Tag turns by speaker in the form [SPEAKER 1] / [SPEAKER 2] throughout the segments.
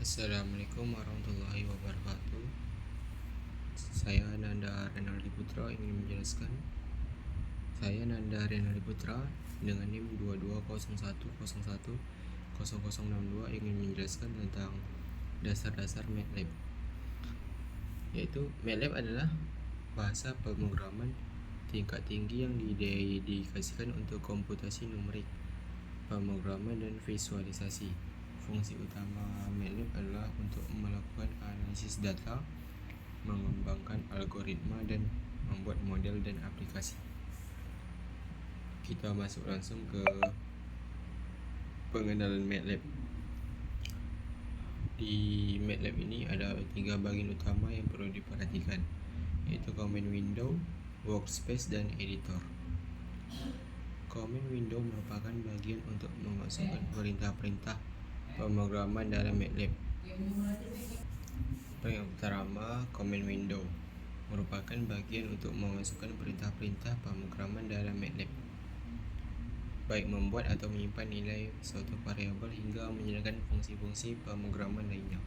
[SPEAKER 1] Assalamualaikum warahmatullahi wabarakatuh. Saya Nanda Renaldi Putra ingin menjelaskan. Saya Nanda Renaldi Putra dengan NIM 2201010062 ingin menjelaskan tentang dasar-dasar MATLAB. Yaitu MATLAB adalah bahasa pemrograman tingkat tinggi yang didedikasikan untuk komputasi numerik, pemrograman dan visualisasi. Fungsi utama MATLAB adalah untuk melakukan analisis data, mengembangkan algoritma, dan membuat model dan aplikasi. Kita masuk langsung ke pengenalan MATLAB. Di MATLAB ini ada 3 bagian utama yang perlu diperhatikan, yaitu command window, workspace, dan editor. Command window merupakan bagian untuk memasukkan perintah-perintah pemrograman dalam MATLAB. Yang pertama, command window merupakan bagian untuk memasukkan perintah-perintah pemrograman dalam MATLAB, baik membuat atau menyimpan nilai suatu variabel hingga menjalankan fungsi-fungsi pemrograman lainnya.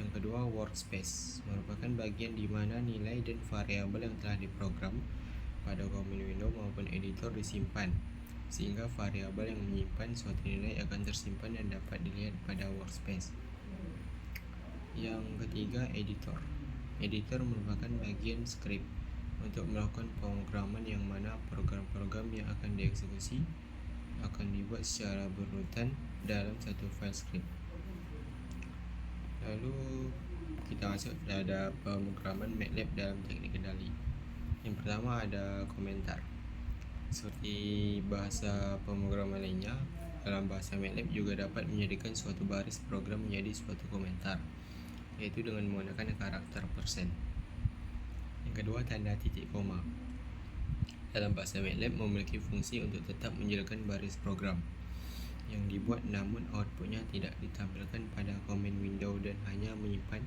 [SPEAKER 1] Yang kedua, workspace merupakan bagian di mana nilai dan variabel yang telah diprogram pada command window maupun editor disimpan, sehingga variabel yang menyimpan suatu nilai akan tersimpan dan dapat dilihat pada workspace. Yang ketiga, editor. Editor merupakan bagian skrip untuk melakukan pemrograman yang mana program-program yang akan dieksekusi akan dibuat secara berurutan dalam satu file skrip. Lalu kita masuk pada pemrograman MATLAB dalam teknik kendali. Yang pertama ada komentar. Seperti bahasa pemrograman lainnya, dalam bahasa MATLAB juga dapat menjadikan suatu baris program menjadi suatu komentar, yaitu dengan menggunakan karakter persen. Yang kedua, tanda titik koma. Dalam bahasa MATLAB memiliki fungsi untuk tetap menjalankan baris program yang dibuat, namun outputnya tidak ditampilkan pada command window dan hanya menyimpan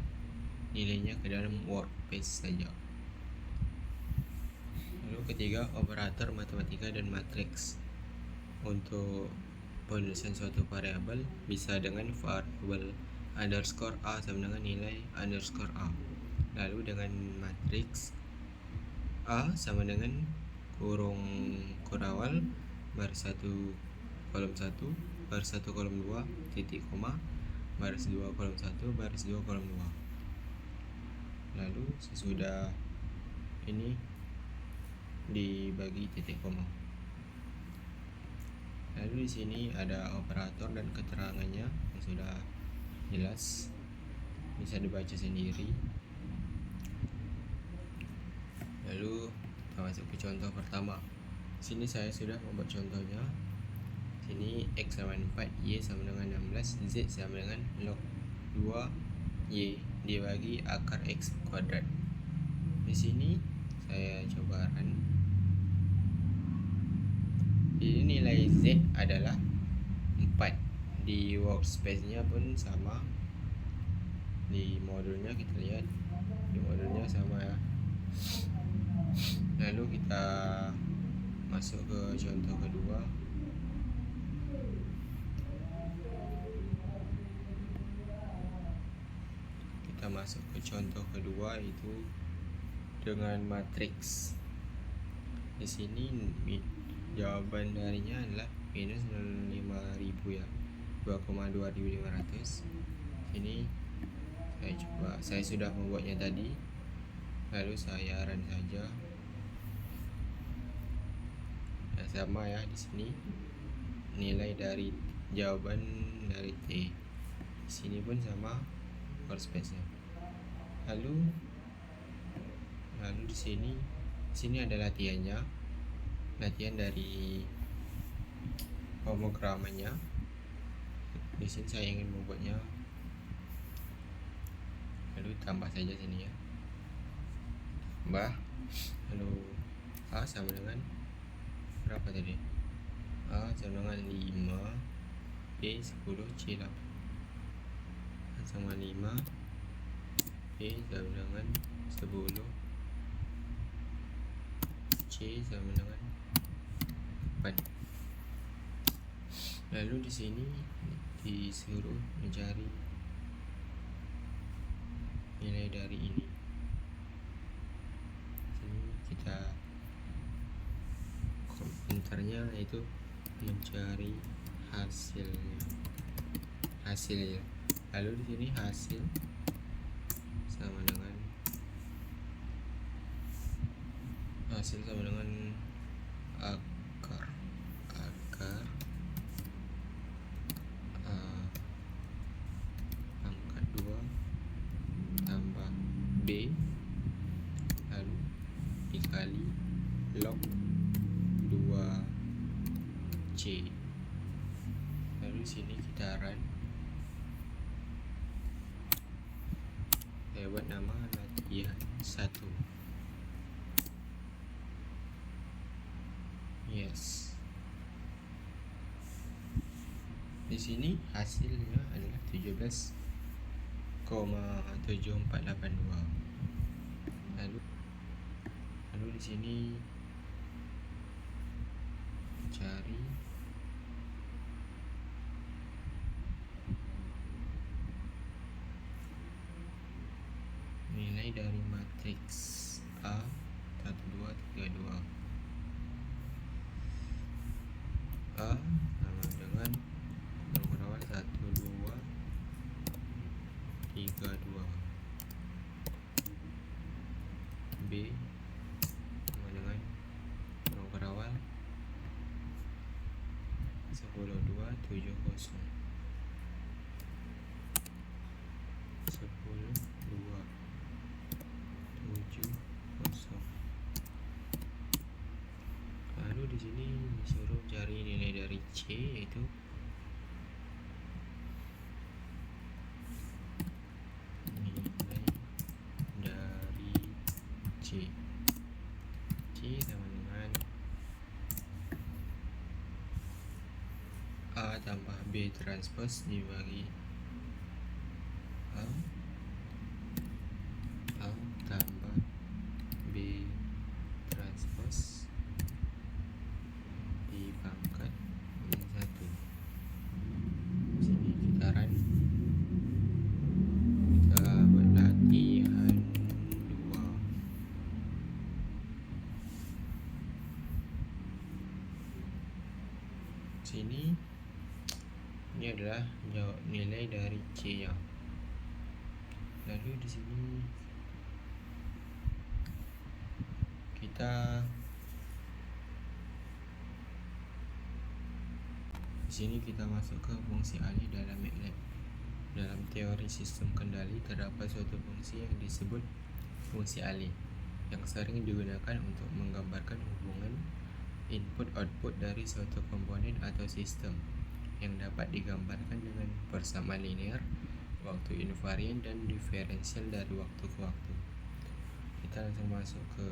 [SPEAKER 1] nilainya ke dalam workspace saja. Lalu ketiga, operator matematika dan matriks. Untuk penulisan suatu variabel bisa dengan variabel underscore a sama dengan nilai underscore a. Lalu dengan matriks a sama dengan kurung kurawal baris 1 kolom 1 baris 1 kolom 2 titik koma baris 2 kolom 1 baris 2 kolom 2. Lalu sesudah ini dibagi titik koma. Lalu di sini ada operator dan keterangannya yang sudah jelas, bisa dibaca sendiri. Lalu kita masuk ke contoh pertama. Sini saya sudah membuat contohnya. Sini x sama 4, y sama dengan 16, z sama dengan log 2y dibagi akar x kuadrat. Di sini saya coba run. Ini nilai z adalah 4. Di workspace-nya pun sama. Di modulnya kita lihat, di modulnya sama ya. Lalu kita masuk ke contoh kedua. Kita masuk ke contoh kedua itu dengan matriks. Di sini jawaban darinya adalah minus 5.000 ya, 2,2500. Ini saya sudah membuatnya tadi. Lalu saya run saja. Ya, sama ya, di sini nilai dari jawaban dari T. Di sini pun sama workspace-nya. Lalu di sini ada latihannya. Latihan dari pemrogramannya. Di sini saya ingin membuatnya. Lalu tambah saja sini ya. Tambah. Lalu A sama dengan berapa tadi? A sama dengan 5, B 10, C 8. A sama 5, B sama dengan 10, C sama dengan 8. Lalu di sini disuruh mencari nilai dari ini. Sini kita komentarnya itu mencari hasilnya. Lalu di sini hasil sama dengan akar pangkat 2 tambah B lalu dikali log 2C. Lalu sini kita run, saya buat nama latihan 1. Yes. Di sini hasilnya adalah 17,7482. Lalu di sini cari nilai dari matriks A 1 2 3 2. A sama dengan nomor awal 1 2 3 2. B sama dengan nomor awal 10 2 7 0. 10 2 7 0. Lalu di sini disuruh cari nilai dari C, yaitu nilai dari C sama dengan A tambah B transpose dibagi A tambah B transpose dipangkat min 1. Sini kita run, kita buat latihan 2. Sini ini adalah nilai dari C nya. Lalu di sini kita masuk ke fungsi alih dalam MATLAB. Dalam teori sistem kendali terdapat suatu fungsi yang disebut fungsi alih yang sering digunakan untuk menggambarkan hubungan input-output dari suatu komponen atau sistem yang dapat digambarkan dengan persamaan linear, waktu invarian, dan diferensial dari waktu ke waktu. Kita langsung masuk ke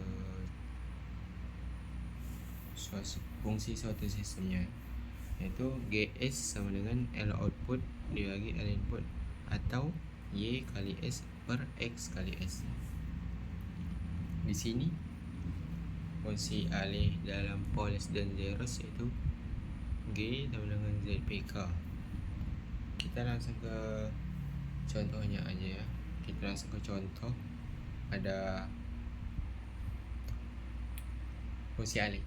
[SPEAKER 1] fungsi suatu sistemnya, yaitu GS sama dengan L output dibagi L input atau Y kali S per X kali S. Di sini fungsi alih dalam poles dan zeros yaitu G sama dengan ZPK. Kita langsung ke contohnya aja ya. Kita langsung ke contoh. Ada fungsi alih.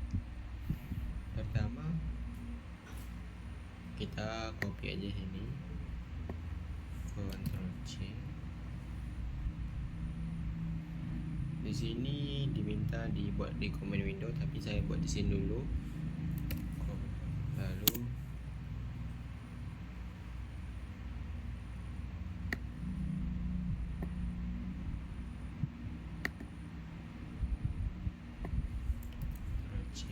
[SPEAKER 1] Pertama kita copy aja sini, Ctrl C. Di sini diminta dibuat di command window, tapi saya buat di sini dulu. Lalu Ctrl C.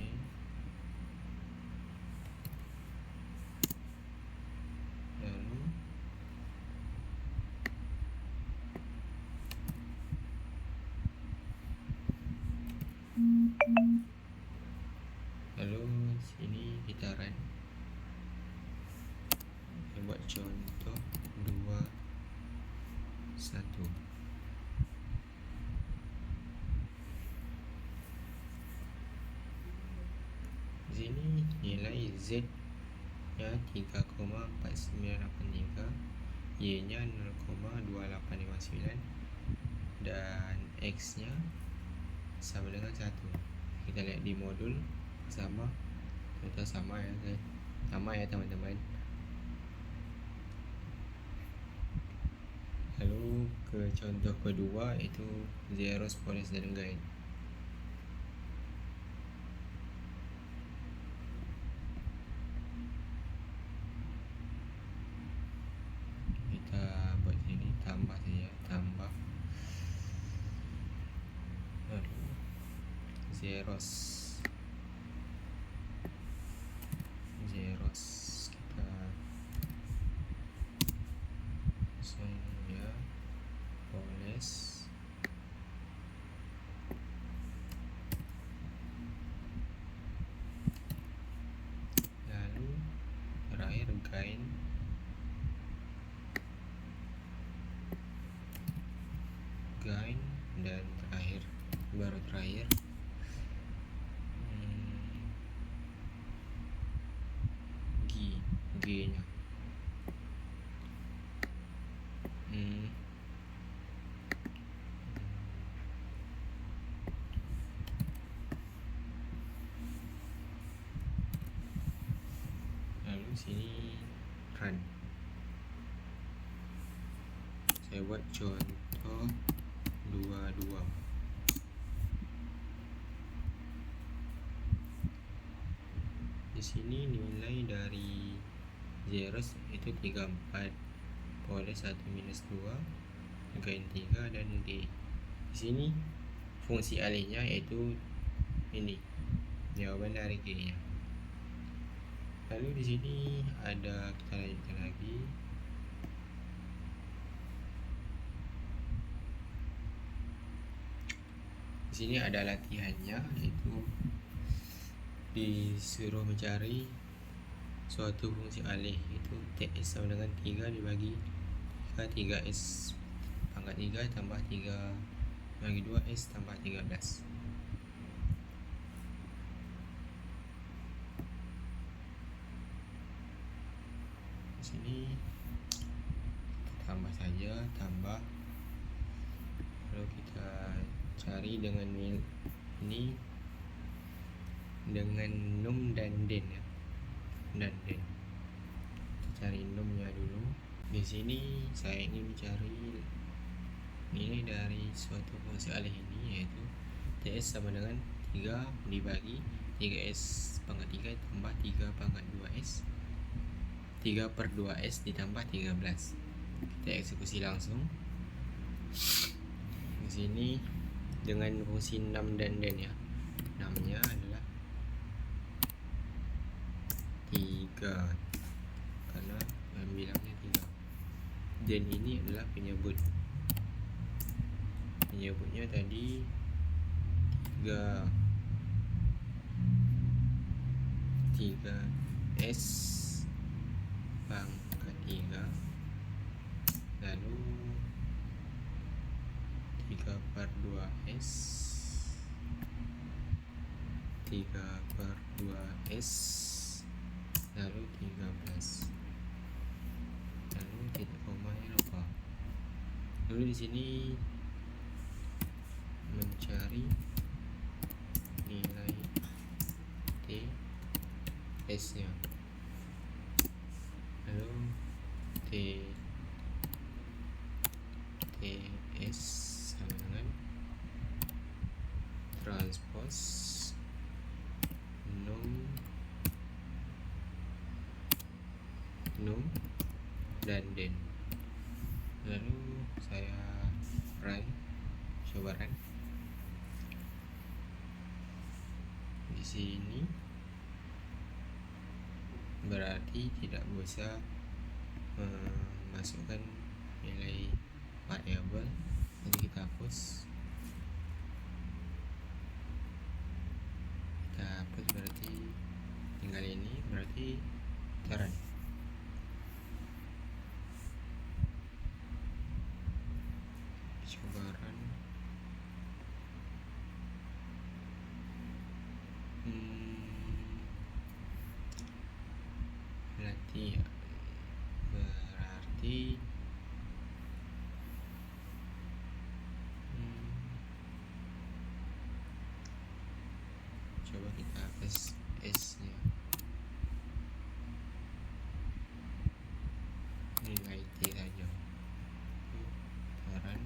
[SPEAKER 1] Lalu sini kita run, kita buat contoh 2 1. Di sini nilai Z nya 3,4983, Y nya 0,2859, dan X nya sama dengan 1. Kita lihat di modul sama, ternyata sama ya guys, sama ya teman-teman. Lalu ke contoh kedua, itu zeros, poles, dan guide. Kita buat sini, tambah saja, tambah, lalu zeros, kita langsung ya, poles, lalu terakhir gain, dan baru terakhir G nya. Lalu sini run. Saya buat contoh 22. Di sini nilai dari zeros itu 34, poles 1 minus 2, gain 3, dan D. Di sini fungsi alihnya yaitu ini, jawaban dari G nya. Lalu di sini ada, kita lanjutkan lagi. Di sini ada latihannya, yaitu disuruh mencari suatu fungsi alih, itu TS sama dengan 3 dibagi 3S pangkat 3 tambah 3 bagi 2S tambah 13. Di sini tambah saja, tambah, lalu kita cari dengan ini dengan num dan den ya, dan den. Kita cari numnya dulu. Di sini saya ingin mencari nilai dari suatu fungsi alih ini, yaitu TS sama dengan 3 dibagi 3S pangkat 3 tambah 3 pangkat 2S, 3 per 2S ditambah 13. Kita eksekusi langsung. Di sini dengan fungsi num dan den ya. Numnya adalah 3 karena bilangnya 3. Den ini adalah penyebutnya tadi 3S pangkat 3, lalu 3 per 2S, 3 per 2S, lalu 13, lalu titik komanya lupa. Lalu di sini mencari nilai TS nya, lalu TS sama dengan transpose num dan den. Lalu saya coba run. Di sini berarti tidak bisa memasukkan nilai variabel, jadi kita hapus. Berarti tinggal ini, berarti run. Coba run. berarti coba kita hapus S nya, nilai T saja. Putaran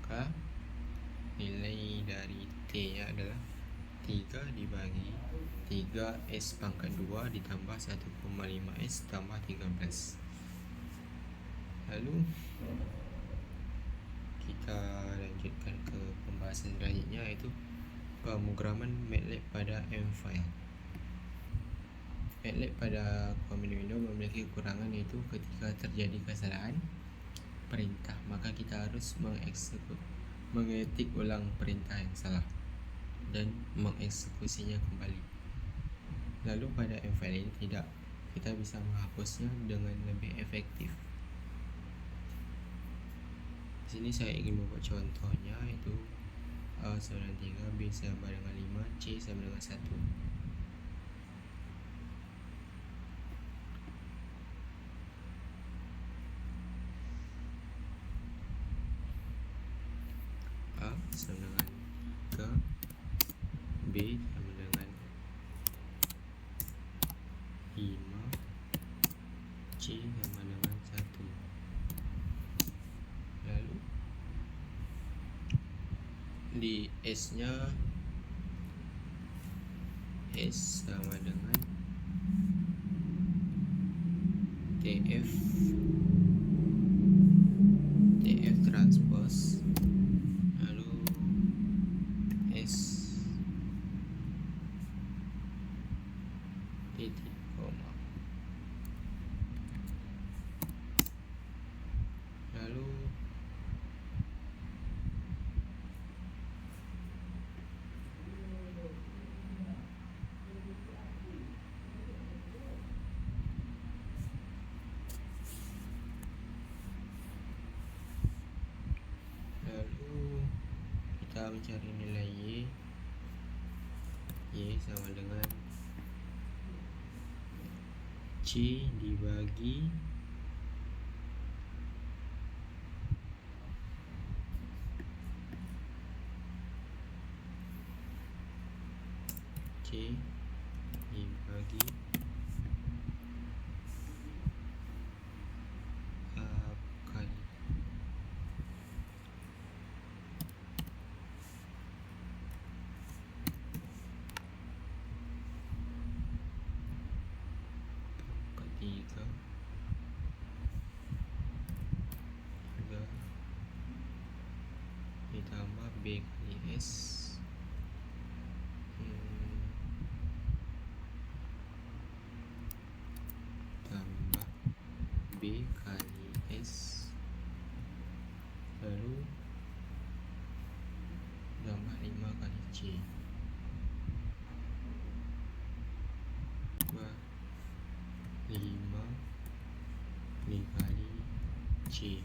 [SPEAKER 1] maka nilai dari T nya adalah 3 dibagi 3 S pangkat 2 ditambah 1,5 S tambah 13. Lalu kita lanjutkan ke pembahasan selanjutnya, yaitu pemrograman MATLAB pada M-file. MATLAB pada Command Window memiliki kekurangan, yaitu ketika terjadi kesalahan perintah maka kita harus mengetik ulang perintah yang salah dan mengeksekusinya kembali. Lalu pada M-file ini tidak, kita bisa menghapusnya dengan lebih efektif. Di sini saya ingin membuat contohnya, yaitu 93 B sama dengan 5, C sama dengan 1. A sama dengan 3, B sama dengan 5, C sama dengan 1. Lalu di S nya, S sama dengan TF transpose, lalu S titik koma, lalu kita mencari nilai Y sama dengan C dibagi C dibagi A kali ketiga 3 ditambah B kali S tambah B kali S, lalu tambah 5 kali C, 5 dikali C.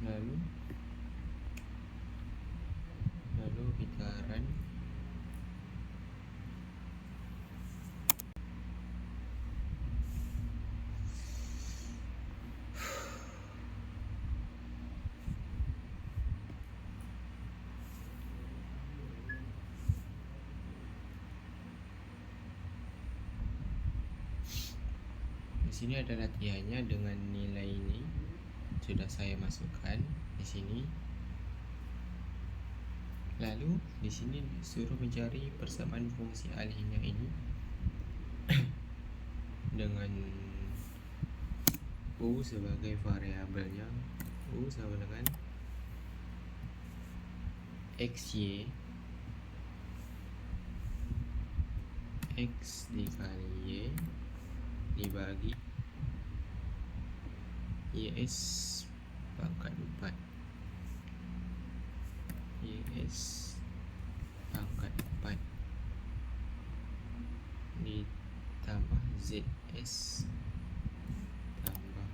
[SPEAKER 1] Lalu kita run. Di sini ada latihannya dengan nilai ini sudah saya masukkan di sini. Lalu di sini disuruh mencari persamaan fungsi alihnya ini dengan U sebagai variabelnya. U sama dengan XY, X dikali Y dibagi YS pangkat 4, YS pangkat 4 ditambah ZS tambah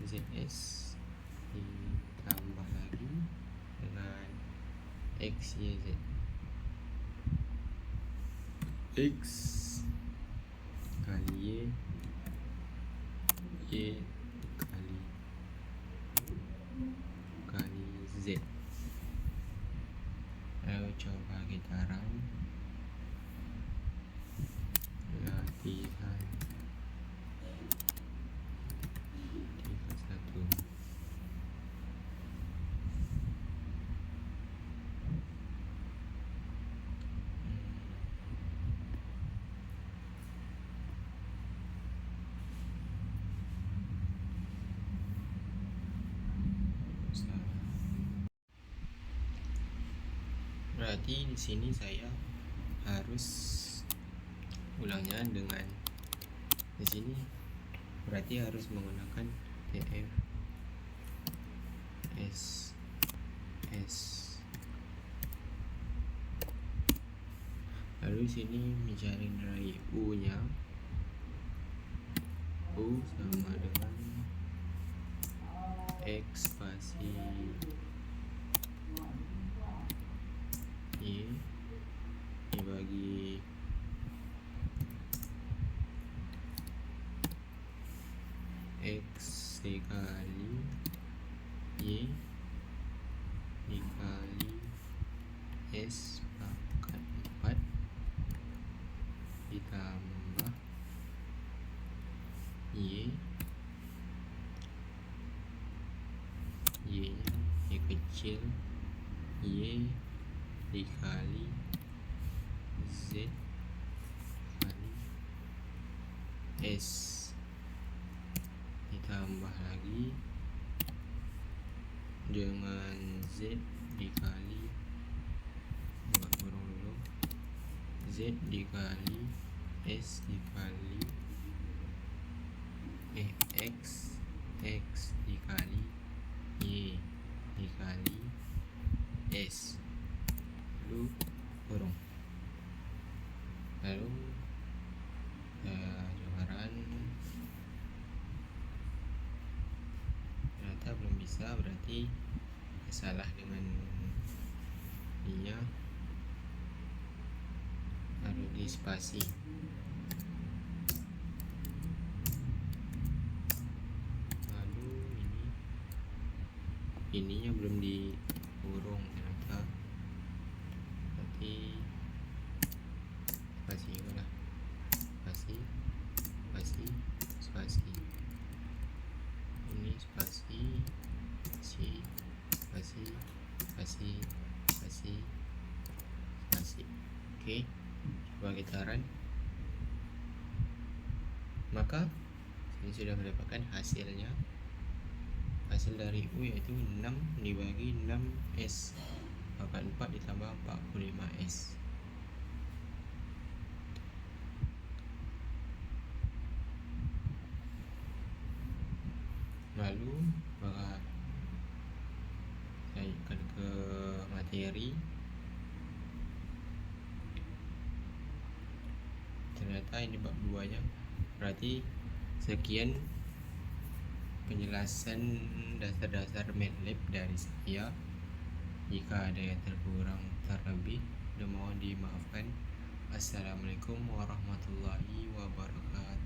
[SPEAKER 1] ZS ditambah lagi dengan XYZ. X kali Y kali Z. Lalu coba kita run latihan 31. Berarti di sini saya harus ulangnya dengan di sini, berarti harus menggunakan TF S. Lalu sini mencari nilai U nya. U sama dengan X spasi Y dibagi X dikali Y dikali S pangkat 4 ditambah Y nya Y kecil Y dikali Z kali S ditambah lagi dengan Z dikali Z dikali S dikali X dikali Y dikali S, lalu kurung. Lalu jawaban ternyata belum bisa, berarti salah dengan ininya, harus di spasi. Lalu ininya belum dikurung ternyata, berarti spasi lah, spasi ini spasi oke. Coba kita run, maka ini sudah mendapatkan hasilnya. Hasil dari U yaitu 6 dibagi 6S pangkat 4 ditambah 45S. Lalu maka saya akan ke materi. Ternyata ini bab 2 nya. Berarti sekian penjelasan dasar-dasar MATLAB dari saya. Jika ada yang terkurang terlebih, mohon dimaafkan. Assalamualaikum warahmatullahi wabarakatuh.